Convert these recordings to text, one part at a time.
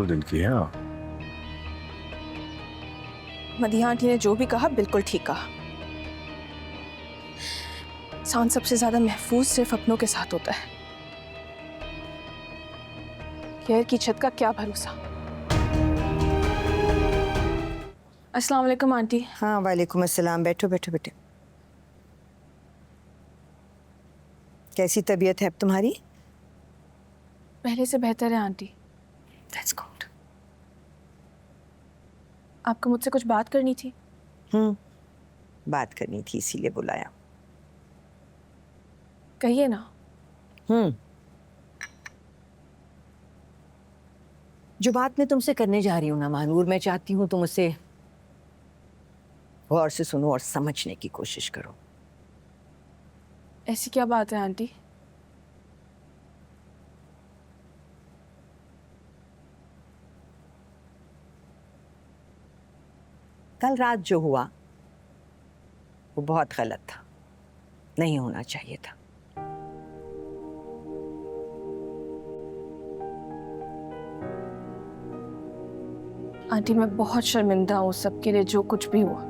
2 दिन की है। हाँ, मदीहा आंटी ने जो भी कहा बिल्कुल ठीक कहा। इंसान सबसे ज्यादा महफूज सिर्फ अपनों के साथ होता है। गैर की छत का क्या भरोसा। अस्सलाम वालेकुम आंटी। हाँ वालेकुम अस्सलाम। बैठो बैठो बेटे। कैसी तबीयत है अब तुम्हारी? पहले से बेहतर है आंटी। That's good. आपको मुझसे कुछ बात करनी थी। बात करनी थी इसीलिए बुलाया। कहिए ना। जो बात मैं तुमसे करने जा रही हूँ ना महानूर, मैं चाहती हूँ तुम उसे गौर से सुनो और समझने की कोशिश करो। ऐसी क्या बात है आंटी? कल रात जो हुआ वो बहुत गलत था, नहीं होना चाहिए था। आंटी मैं बहुत शर्मिंदा हूँ सबके लिए, जो कुछ भी हुआ।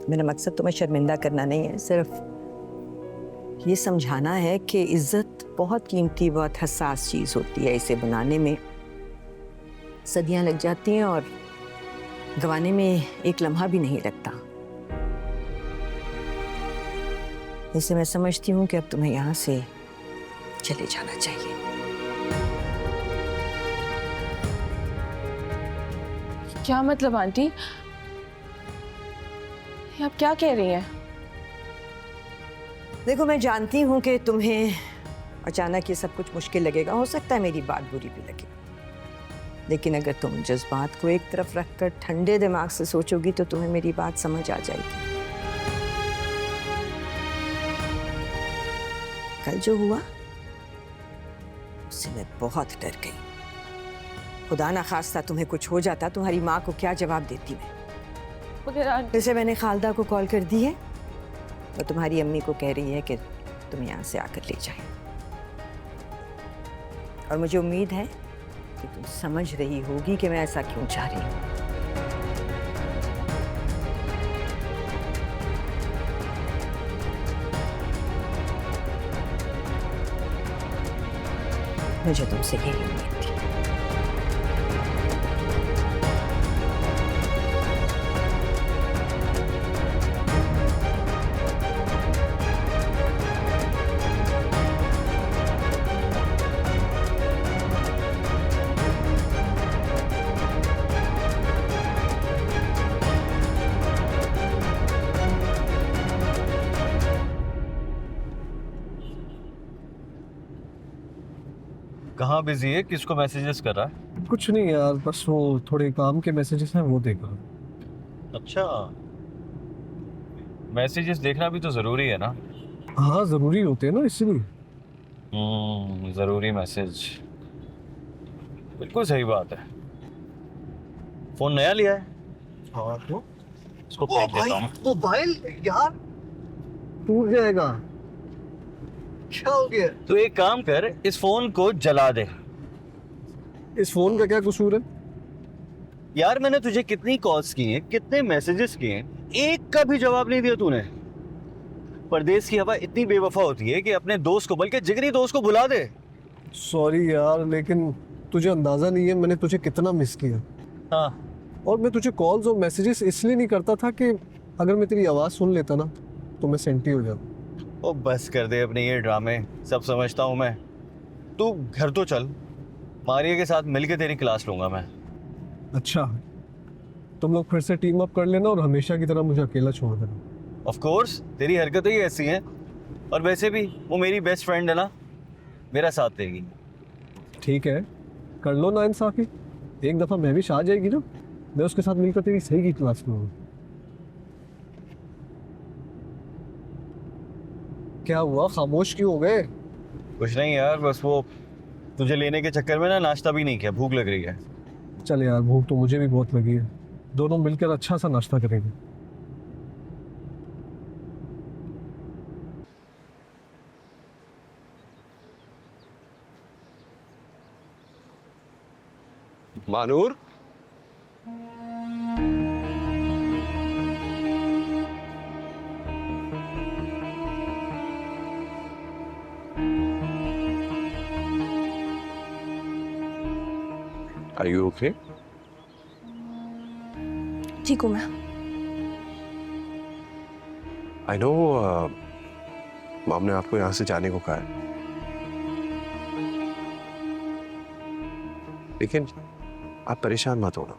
मेरा मकसद तुम्हें शर्मिंदा करना नहीं है, सिर्फ ये समझाना है कि इज्जत बहुत कीमती, बहुत हसास चीज होती है। इसे बनाने में सदियां लग जाती हैं और गंवाने में एक लम्हा भी नहीं लगता। इसे मैं समझती हूँ कि अब तुम्हें यहाँ से चले जाना चाहिए। क्या मतलब आंटी? ये आप क्या कह रही हैं? देखो मैं जानती हूँ कि तुम्हें अचानक ये सब कुछ मुश्किल लगेगा, हो सकता है मेरी बात बुरी भी लगे, लेकिन अगर तुम जज्बात को एक तरफ रखकर ठंडे दिमाग से सोचोगी तो तुम्हें मेरी बात समझ आ जाएगी। कल जो हुआ उससे मैं बहुत डर गई। खुदा ना खास्ता तुम्हें कुछ हो जाता, तुम्हारी माँ को क्या जवाब देती मैं? जैसे मैंने खालदा को कॉल कर दी है, वो तुम्हारी अम्मी को कह रही है कि तुम यहाँ से आकर ले जाए। और मुझे उम्मीद है कि तुम समझ रही होगी कि मैं ऐसा क्यों चाह रही हूँ। मुझे तुमसे यही उम्मीद थी। कहाँ बिजी है? किसको मैसेजेस कर रहा है? कुछ नहीं यार, बस वो थोड़े काम के मैसेजेस हैं वो देखा। अच्छा, मैसेजेस देखना भी तो जरूरी है ना। हाँ जरूरी होते हैं ना, इसीलिए। जरूरी मैसेज, बिल्कुल सही बात है। फोन नया लिया है? हाँ तो इसको फेंक देता हूँ। मोबाइल यार टूट जाएगा। क्या हो गया? तो एक काम कर, इस फोन को जला दे। इस फोन का क्या कसूर है? यार मैंने तुझे कितनी कॉल्स की हैं, कितने मैसेजेस किए हैं, एक का भी जवाब नहीं दिया तूने। परदेश की हवा इतनी बेवफा होती है कि अपने दोस्त को, बल्कि जिगरी दोस्त को भुला दे। सॉरी यार, लेकिन तुझे अंदाजा नहीं है मैंने तुझे कितना मिस किया। हाँ, और मैं तुझे कॉल्स और मैसेजेस इसलिए नहीं करता था कि अगर मैं तेरी आवाज़ सुन लेता ना तो मैं सेंटी हो जाता। ओ बस कर दे अपने ये ड्रामे, सब समझता हूँ मैं। तू घर तो चल, मारिया के साथ मिलके तेरी क्लास लूंगा मैं। अच्छा, तुम लोग फिर से टीम अप कर लेना और हमेशा की तरह मुझे अकेला छोड़ देना। ऑफ कोर्स, तेरी हरकतें ही ऐसी हैं। और वैसे भी वो मेरी बेस्ट फ्रेंड है ना, मेरा साथ देगी। ठीक है, कर लो ना इंसाफी। एक दफ़ा मैं भी आ जाएगी ना, मैं उसके साथ मिलकर तेरी सही की क्लास लूँगा। क्या हुआ, खामोश क्यों हो गए? कुछ नहीं यार, बस वो तुझे लेने के चक्कर में ना नाश्ता भी नहीं किया, भूख लग रही है। चल यार, भूख तो मुझे भी बहुत लगी है, दोनों मिलकर अच्छा सा नाश्ता करेंगे। Manur, Are you okay? ठीक हूँ मैं। I know मॉम ने आपको यहाँ से जाने को कहा है, लेकिन आप परेशान मत होना।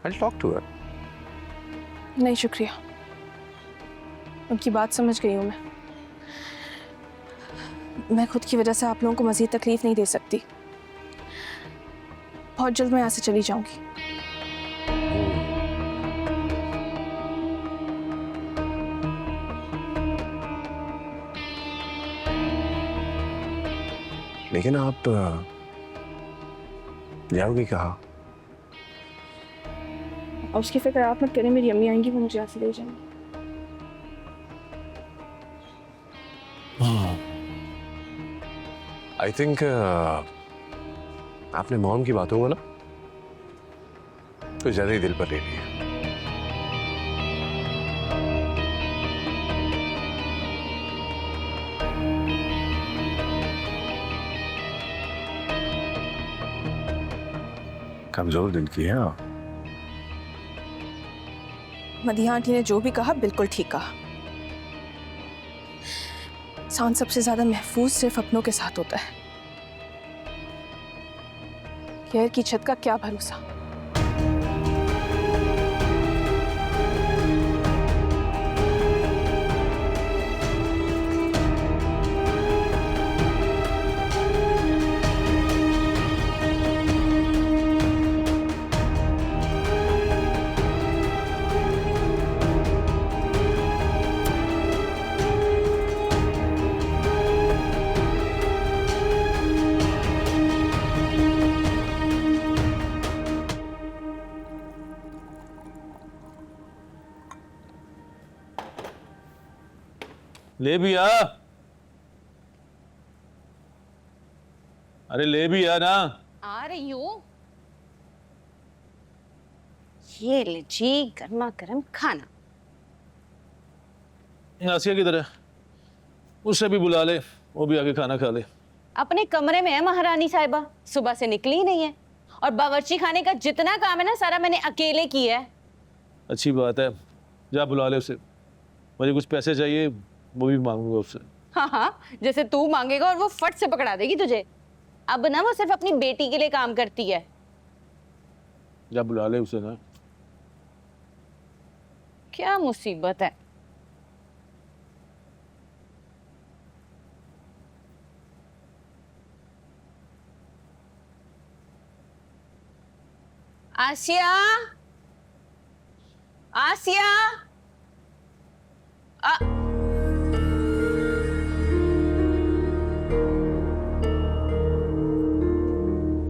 I'll talk to her. नहीं शुक्रिया, उनकी बात समझ गई हूँ मैं खुद की वजह से आप लोगों को मज़ीद तकलीफ नहीं दे सकती। बहुत जल्द मैं यहाँ से चली जाऊंगी। लेकिन आप जाओगी कहाँ? और उसकी फिक्र आप मत करें, मेरी अम्मी आएंगी, वो मुझे यहाँ से ले जाएंगी। आई थिंक आपने मॉम की बातों को ना तो ज्यादा ही दिल पर ले लिया। कमजोर दिल की है आप। मदीहा आंटी ने जो भी कहा बिल्कुल ठीक कहा। इंसान सबसे ज्यादा महफूज सिर्फ अपनों के साथ होता है। गैर की छत का क्या भरोसा। ले भी आ, अरे ले भी आ ना। आ रही हूँ। ये लीजिए गर्मा गर्म खाना। आसिया की तरह उससे भी बुला ले, वो भी आके खाना खा ले। अपने कमरे में है महारानी साहिबा, सुबह से निकली ही नहीं है। और बावर्ची खाने का जितना काम है ना सारा मैंने अकेले किया है। अच्छी बात है, जा बुला ले उसे। मुझे कुछ पैसे चाहिए, वो भी मांगूंगा उससे। हाँ हाँ, जैसे तू मांगेगा और वो फट से पकड़ा देगी तुझे। अब ना वो सिर्फ अपनी बेटी के लिए काम करती है। जा बुला ले उसे ना। क्या मुसीबत है। आसिया, आसिया,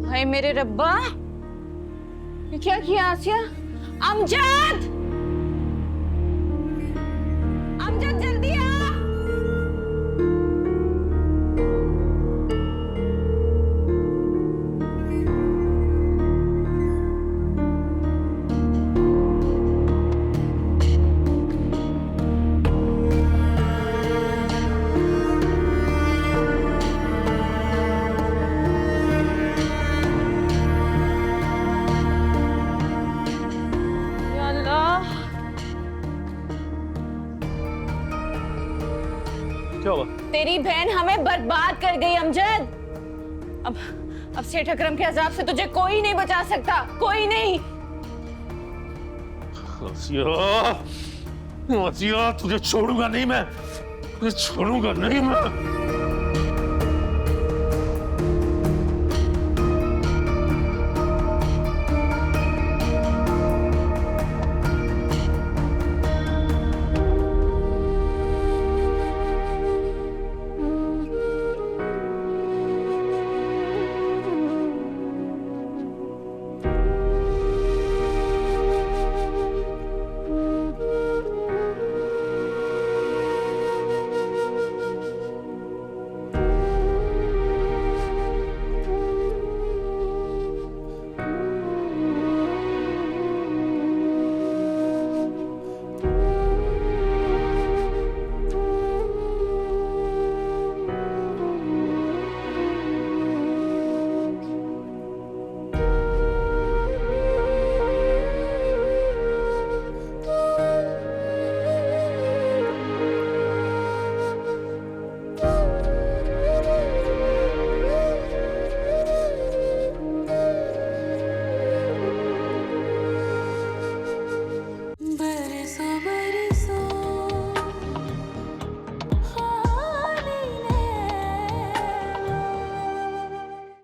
हाय मेरे रब्बा, ये क्या किया आसिया? अमजद, अमजद जल्दी आ। क्या हुआ? तेरी बहन हमें बर्बाद कर गई अमजद। अब सेठ अकरम के अजाब से तुझे कोई नहीं बचा सकता, कोई नहीं। आसिया, आसिया, तुझे छोड़ूंगा नहीं मैं, तुझे छोड़ूंगा नहीं मैं।